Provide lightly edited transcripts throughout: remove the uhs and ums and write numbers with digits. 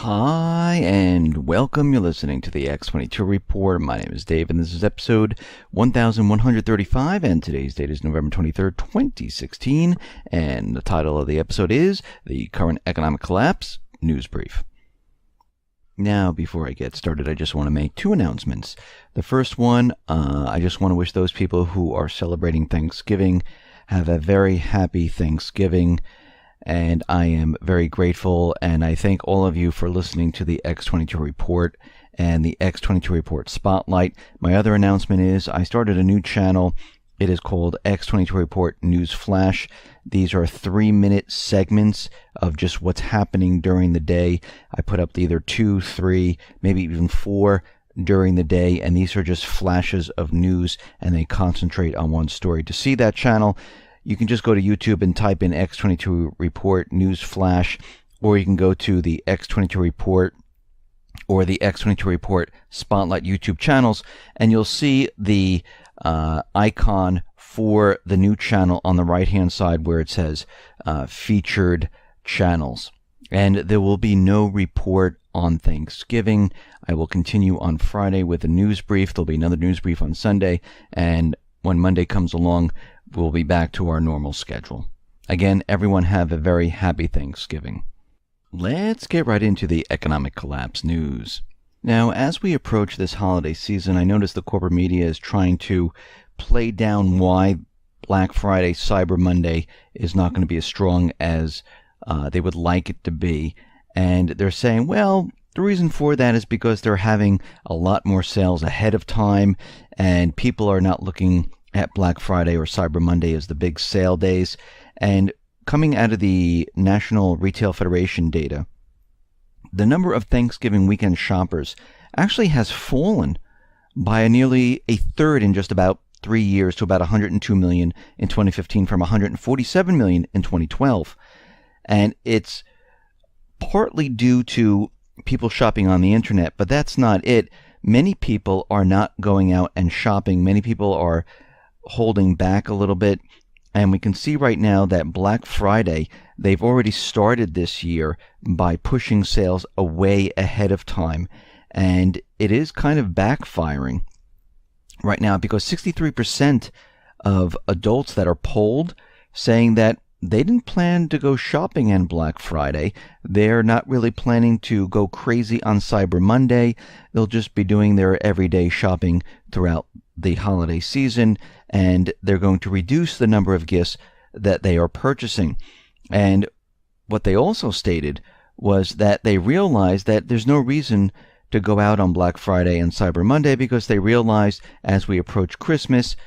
Hi, and welcome. You're listening to the X22 Report. My name is Dave, and this is episode 1135, and today's date is November 23rd, 2016, and the title of the episode is The Current Economic Collapse News Brief. Now, before I get started, I just want to make two announcements. The first one, I just want to wish those people who are celebrating Thanksgiving have a very happy Thanksgiving. And I am very grateful, and I thank all of you for listening to the X22 Report and the X22 Report Spotlight. My other announcement is I started a new channel. It is called X22 Report News Flash. These are 3-minute segments of just what's happening during the day. I put up either 2, 3, maybe even 4 during the day, and these are just flashes of news, and they concentrate on one story. To see that channel, you can just go to YouTube and type in X22 Report News Flash, or you can go to the X22 Report or the X22 Report Spotlight YouTube channels, and you'll see the icon for the new channel on the right-hand side where it says Featured Channels. And there will be no report on Thanksgiving. I will continue on Friday with a news brief. There'll be another news brief on Sunday, and when Monday comes along, we'll be back to our normal schedule. Again, everyone have a very happy Thanksgiving. Let's get right into the economic collapse news. Now, as we approach this holiday season, I notice the corporate media is trying to play down why Black Friday, Cyber Monday is not going to be as strong as they would like it to be. And they're saying, well, the reason for that is because they're having a lot more sales ahead of time, and people are not looking at Black Friday or Cyber Monday as the big sale days. And coming out of the National Retail Federation data, the number of Thanksgiving weekend shoppers actually has fallen by nearly a third in just about 3 years to about 102 million in 2015 from 147 million in 2012. And it's partly due to people shopping on the internet, but that's not it. Many people are not going out and shopping. Many people are holding back a little bit, and we can see right now that Black Friday, they've already started this year by pushing sales away ahead of time, and it is kind of backfiring right now because 63% of adults that are polled saying that they didn't plan to go shopping on Black Friday. They're not really planning to go crazy on Cyber Monday. They'll just be doing their everyday shopping throughout the holiday season, and they're going to reduce the number of gifts that they are purchasing. And what they also stated was that they realized that there's no reason to go out on Black Friday and Cyber Monday because they realized as we approach Christmas,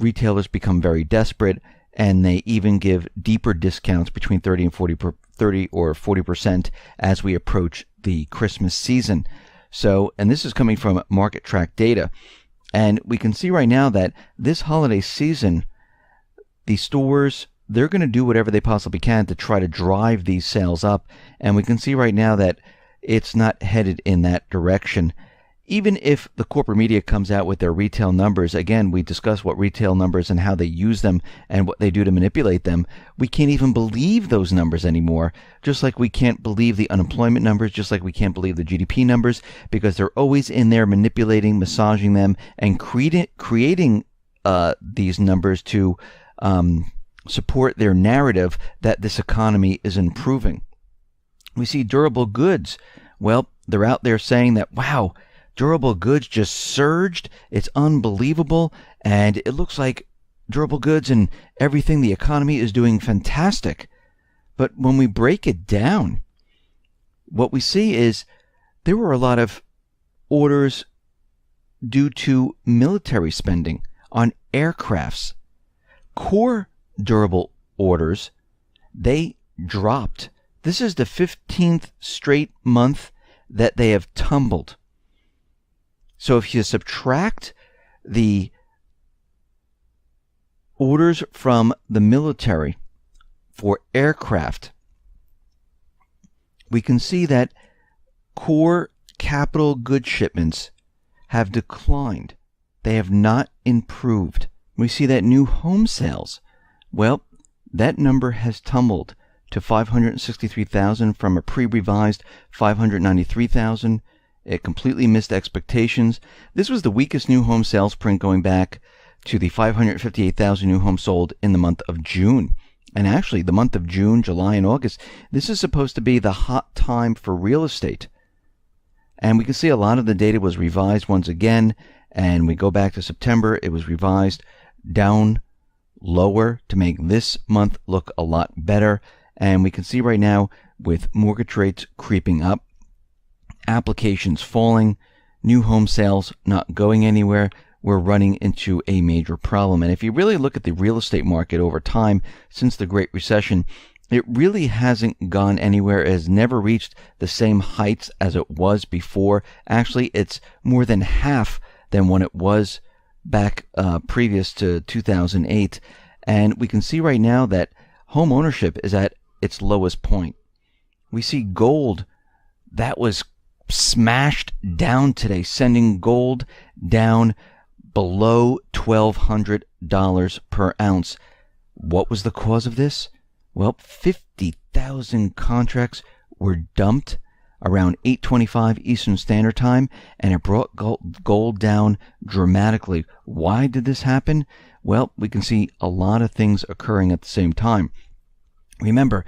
retailers become very desperate, and they even give deeper discounts between 30 or 40% as we approach the Christmas season. So, and this is coming from market track data. And we can see right now that this holiday season, the stores, they're going to do whatever they possibly can to try to drive these sales up. And we can see right now that it's not headed in that direction. Even if the corporate media comes out with their retail numbers, again, we discussed what retail numbers and how they use them and what they do to manipulate them. We can't even believe those numbers anymore, just like we can't believe the unemployment numbers, just like we can't believe the GDP numbers, because they're always in there manipulating, massaging them, and creating these numbers to support their narrative that this economy is improving. We see durable goods. Well, they're out there saying that, wow, durable goods just surged. It's unbelievable. And it looks like durable goods and everything, the economy is doing fantastic. But when we break it down, what we see is there were a lot of orders due to military spending on aircrafts. Core durable orders, they dropped. This is the 15th straight month that they have tumbled. So if you subtract the orders from the military for aircraft, we can see that core capital goods shipments have declined. They have not improved. We see that new home sales, well, that number has tumbled to 563,000 from a pre-revised 593,000. It completely missed expectations. This was the weakest new home sales print going back to the 558,000 new homes sold in the month of June. And actually, the month of June, July, and August, this is supposed to be the hot time for real estate. And we can see a lot of the data was revised once again. And we go back to September, it was revised down lower to make this month look a lot better. And we can see right now with mortgage rates creeping up, applications falling, new home sales not going anywhere, we're running into a major problem. And if you really look at the real estate market over time since the Great Recession, it really hasn't gone anywhere. It has never reached the same heights as it was before. Actually, it's more than half than when it was back previous to 2008. And we can see right now that home ownership is at its lowest point. We see gold that was smashed down today, sending gold down below $1,200 per ounce. What was the cause of this? Well, 50,000 contracts were dumped around 8:25 Eastern Standard Time, and it brought gold down dramatically. Why did this happen? Well, we can see a lot of things occurring at the same time. Remember,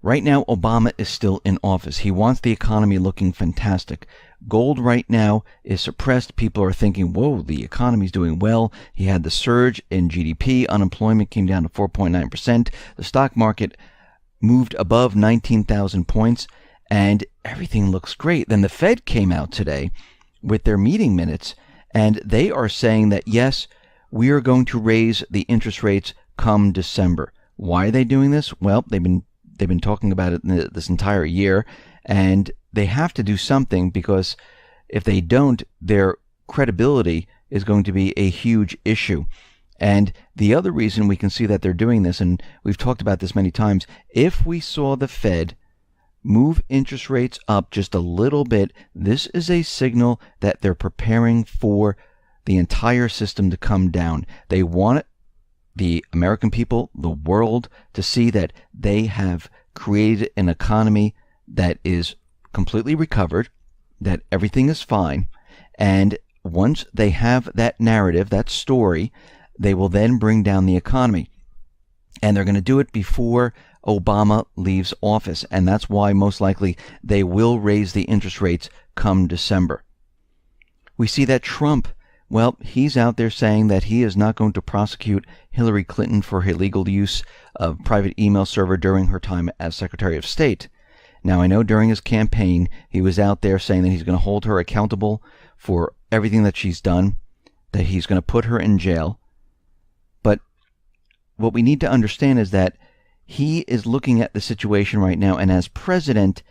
right now, Obama is still in office. He wants the economy looking fantastic. Gold right now is suppressed. People are thinking, whoa, the economy's doing well. He had the surge in GDP. Unemployment came down to 4.9%. The stock market moved above 19,000 points, and everything looks great. Then the Fed came out today with their meeting minutes, and they are saying that, yes, we are going to raise the interest rates come December. Why are they doing this? Well, they've been talking about it this entire year, and they have to do something, because if they don't, their credibility is going to be a huge issue. And the other reason we can see that they're doing this, and we've talked about this many times, if we saw the Fed move interest rates up just a little bit, this is a signal that they're preparing for the entire system to come down. They want the American people, the world, to see that they have created an economy that is completely recovered, that everything is fine. And once they have that narrative, that story, they will then bring down the economy. And they're going to do it before Obama leaves office. And that's why most likely they will raise the interest rates come December. We see that Trump, well, he's out there saying that he is not going to prosecute Hillary Clinton for her illegal use of private email server during her time as Secretary of State. Now, I know during his campaign, he was out there saying that he's going to hold her accountable for everything that she's done, that he's going to put her in jail. But what we need to understand is that he is looking at the situation right now, and as president,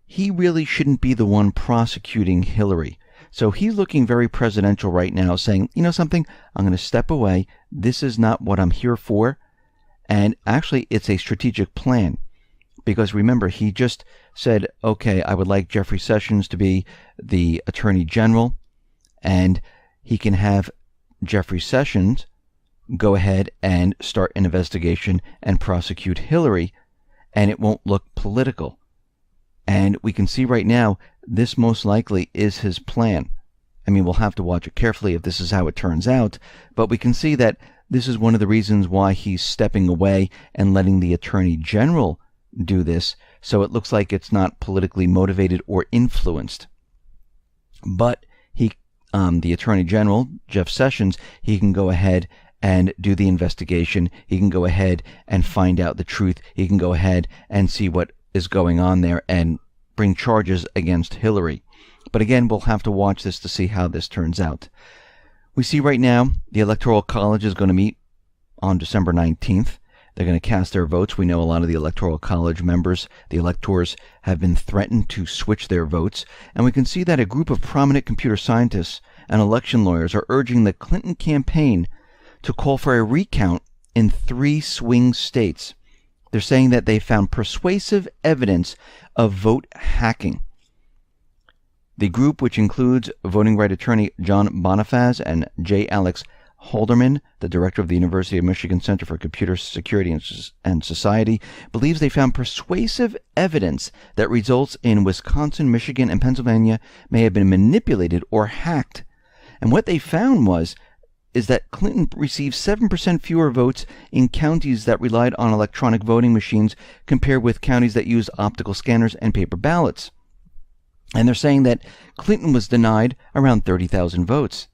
he really shouldn't be the one prosecuting Hillary. So he's looking very presidential right now, saying, you know something, I'm going to step away. This is not what I'm here for. And actually, it's a strategic plan. Because remember, he just said, okay, I would like Jeffrey Sessions to be the Attorney General, and he can have Jeffrey Sessions go ahead and start an investigation and prosecute Hillary, and it won't look political. And we can see right now, this most likely is his plan. I mean, we'll have to watch it carefully if this is how it turns out, but we can see that this is one of the reasons why he's stepping away and letting the Attorney General do this, so it looks like it's not politically motivated or influenced. But the Attorney General, Jeff Sessions, he can go ahead and do the investigation. He can go ahead and find out the truth. He can go ahead and see what is going on there and bring charges against Hillary. But again, we'll have to watch this to see how this turns out. We see right now the Electoral College is going to meet on December 19th. They're going to cast their votes. We know a lot of the Electoral College members, the electors, have been threatened to switch their votes. And we can see that a group of prominent computer scientists and election lawyers are urging the Clinton campaign to call for a recount in 3 swing states. They're saying that they found persuasive evidence of vote hacking. The group, which includes voting right attorney John Bonifaz and J. Alex Halderman, the director of the University of Michigan Center for Computer Security and Society, believes they found persuasive evidence that results in Wisconsin, Michigan, and Pennsylvania may have been manipulated or hacked. And what they found is that Clinton received 7% fewer votes in counties that relied on electronic voting machines compared with counties that used optical scanners and paper ballots. And they're saying that Clinton was denied around 30,000 votes.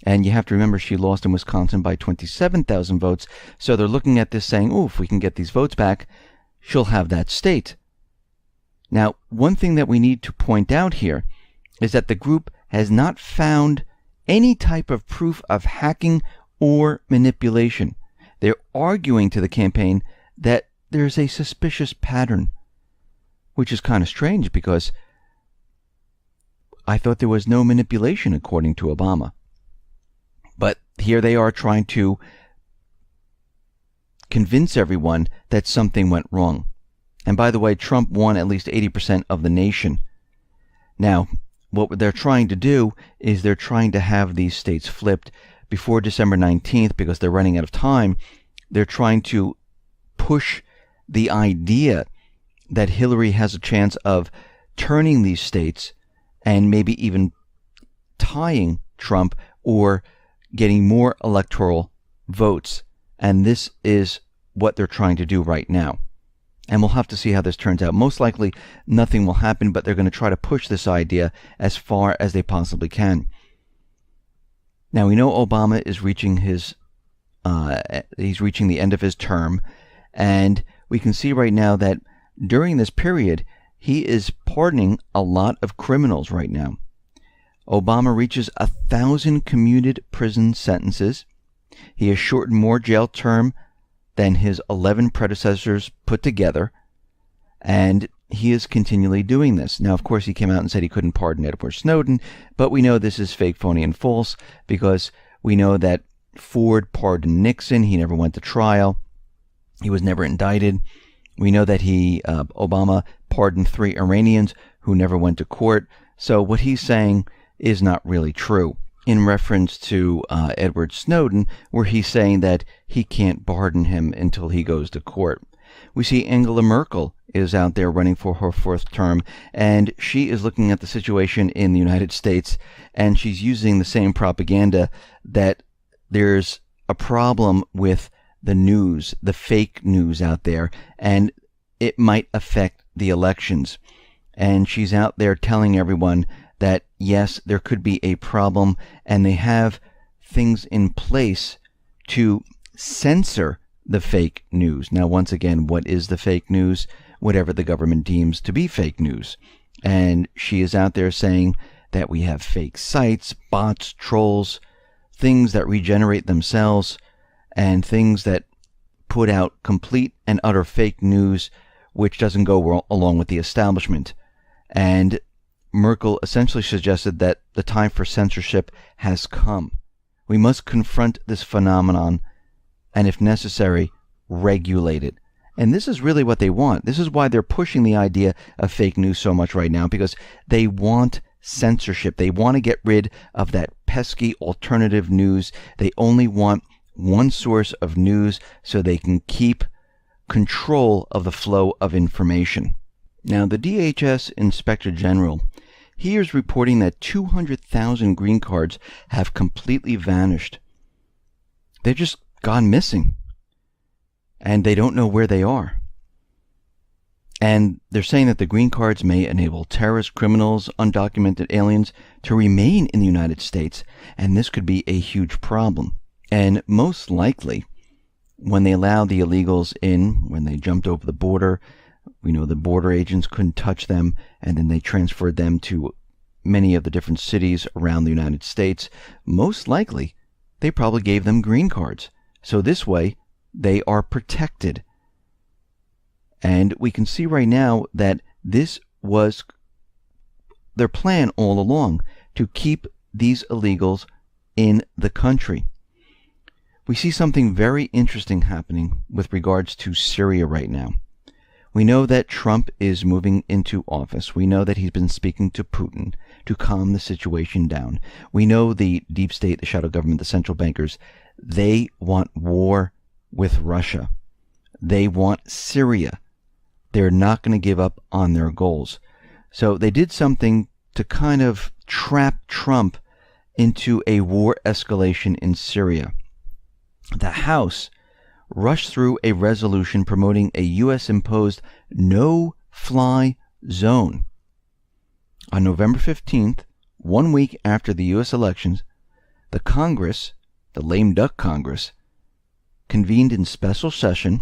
And you have to remember she lost in Wisconsin by 27,000 votes. So they're looking at this saying, oh, if we can get these votes back, she'll have that state. Now, one thing that we need to point out here is that the group has not found any type of proof of hacking or manipulation. They're arguing to the campaign that there's a suspicious pattern, which is kind of strange because I thought there was no manipulation according to Obama. But here they are trying to convince everyone that something went wrong. And by the way, Trump won at least 80% of the nation. Now, what they're trying to do is they're trying to have these states flipped before December 19th because they're running out of time. They're trying to push the idea that Hillary has a chance of turning these states and maybe even tying Trump or getting more electoral votes. And this is what they're trying to do right now. And we'll have to see how this turns out. Most likely nothing will happen, but they're going to try to push this idea as far as they possibly can. Now, we know Obama is reaching he's reaching the end of his term, and we can see right now that during this period, he is pardoning a lot of criminals right now. Obama reaches 1,000 commuted prison sentences. He has shortened more jail term than his 11 predecessors put together, and he is continually doing this. Now, of course, he came out and said he couldn't pardon Edward Snowden, but we know this is fake, phony, and false because we know that Ford pardoned Nixon. He never went to trial. He was never indicted. We know that Obama pardoned 3 Iranians who never went to court. So what he's saying is not really true. In reference to Edward Snowden, where he's saying that he can't pardon him until he goes to court. We see Angela Merkel is out there running for her 4th term, and she is looking at the situation in the United States, and she's using the same propaganda that there's a problem with the news, the fake news out there, and it might affect the elections. And she's out there telling everyone that, yes, there could be a problem, and they have things in place to censor the fake news. Now, once again, what is the fake news? Whatever the government deems to be fake news. And she is out there saying that we have fake sites, bots, trolls, things that regenerate themselves, and things that put out complete and utter fake news, which doesn't go along with the establishment. And Merkel essentially suggested that the time for censorship has come. We must confront this phenomenon and, if necessary, regulate it. And this is really what they want. This is why they're pushing the idea of fake news so much right now, because they want censorship. They want to get rid of that pesky alternative news. They only want one source of news so they can keep control of the flow of information. Now, the DHS Inspector General, he is reporting that 200,000 green cards have completely vanished. They're just gone missing. And they don't know where they are. And they're saying that the green cards may enable terrorists, criminals, undocumented aliens to remain in the United States. And this could be a huge problem. And most likely, when they allowed the illegals in, when they jumped over the border, we know the border agents couldn't touch them, and then they transferred them to many of the different cities around the United States. Most likely, they probably gave them green cards. So this way, they are protected. And we can see right now that this was their plan all along, to keep these illegals in the country. We see something very interesting happening with regards to Syria right now. We know that Trump is moving into office. We know that he's been speaking to Putin to calm the situation down. We know the deep state, the shadow government, the central bankers, they want war with Russia. They want Syria. They're not going to give up on their goals. So they did something to kind of trap Trump into a war escalation in Syria. The House rushed through a resolution promoting a U.S.-imposed no-fly zone. On November 15th, 1 week after the U.S. elections, the Congress, the lame duck Congress, convened in special session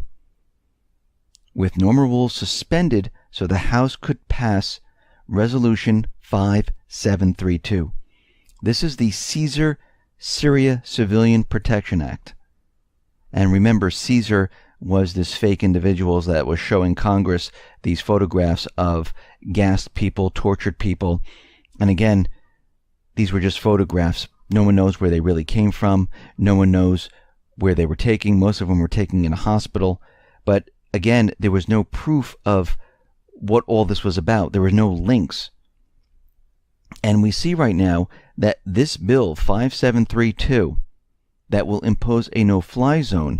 with normal rules suspended so the House could pass Resolution 5732. This is the Caesar Syria Civilian Protection Act. And remember, Caesar was this fake individual that was showing Congress these photographs of gassed people, tortured people. And again, these were just photographs. No one knows where they really came from. No one knows where they were taken. Most of them were taken in a hospital. But again, there was no proof of what all this was about. There were no links. And we see right now that this bill, 5732, that will impose a no-fly zone,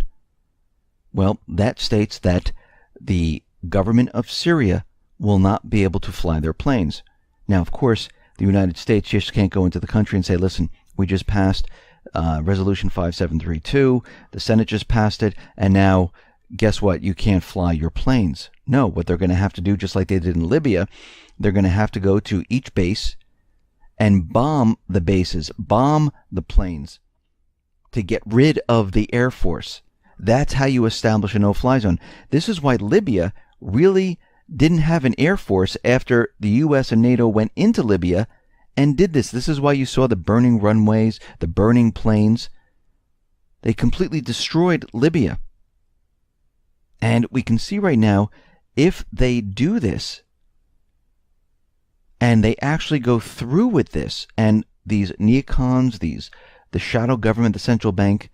well, that states that the government of Syria will not be able to fly their planes. Now, of course, the United States just can't go into the country and say, listen, we just passed Resolution 5732, the Senate just passed it, and now, guess what? You can't fly your planes. No, what they're going to have to do, just like they did in Libya, they're going to have to go to each base and bomb the bases, bomb the planes to get rid of the Air Force. That's how you establish a no-fly zone. This is why Libya really didn't have an Air Force after the U.S. and NATO went into Libya and did this. This is why you saw the burning runways, the burning planes. They completely destroyed Libya. And we can see right now, if they do this, and they actually go through with this, and these neocons, the shadow government, the central bank,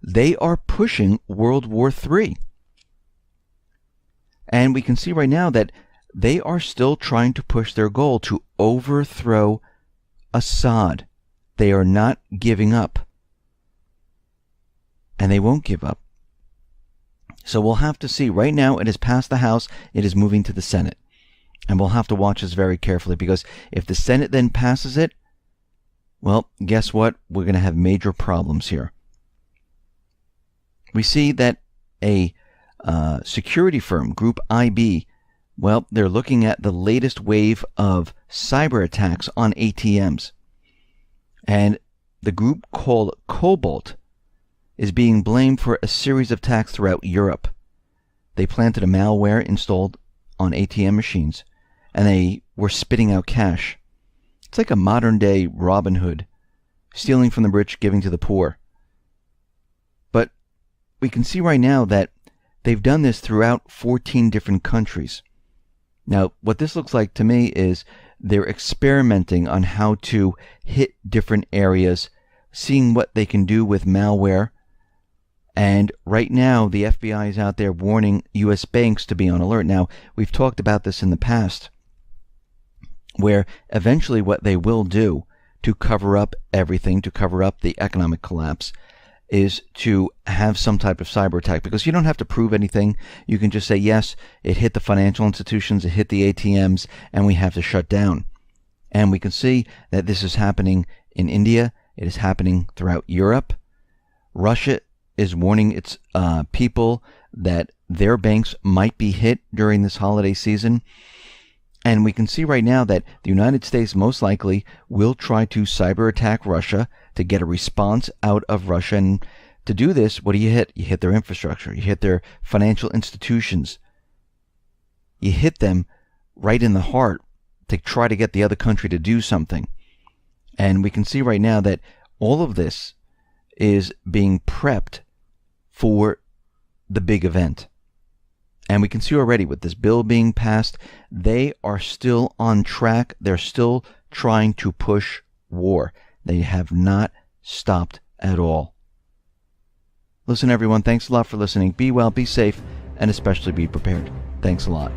they are pushing World War III. And we can see right now that they are still trying to push their goal to overthrow Assad. They are not giving up. And they won't give up. So we'll have to see. Right now, it has passed the House. It is moving to the Senate. And we'll have to watch this very carefully, because if the Senate then passes it, well, guess what? We're going to have major problems here. We see that a security firm, Group IB, well, they're looking at the latest wave of cyber attacks on ATMs. And the group called Cobalt is being blamed for a series of attacks throughout Europe. They planted a malware installed on ATM machines, and they were spitting out cash. It's like a modern-day Robin Hood, stealing from the rich, giving to the poor. But we can see right now that they've done this throughout 14 different countries. Now, what this looks like to me is they're experimenting on how to hit different areas, seeing what they can do with malware. And right now, the FBI is out there warning U.S. banks to be on alert. Now, we've talked about this in the past, where eventually what they will do to cover up everything, to cover up the economic collapse, is to have some type of cyber attack, because you don't have to prove anything. You can just say, yes, it hit the financial institutions, it hit the ATMs, and we have to shut down. And we can see that this is happening in India. It is happening throughout Europe. Russia is warning its people that their banks might be hit during this holiday season. And we can see right now that the United States most likely will try to cyber attack Russia to get a response out of Russia. And to do this, what do you hit? You hit their infrastructure. You hit their financial institutions. You hit them right in the heart to try to get the other country to do something. And we can see right now that all of this is being prepped for the big event. And we can see already with this bill being passed, they are still on track. They're still trying to push war. They have not stopped at all. Listen, everyone, thanks a lot for listening. Be well, be safe, and especially be prepared. Thanks a lot.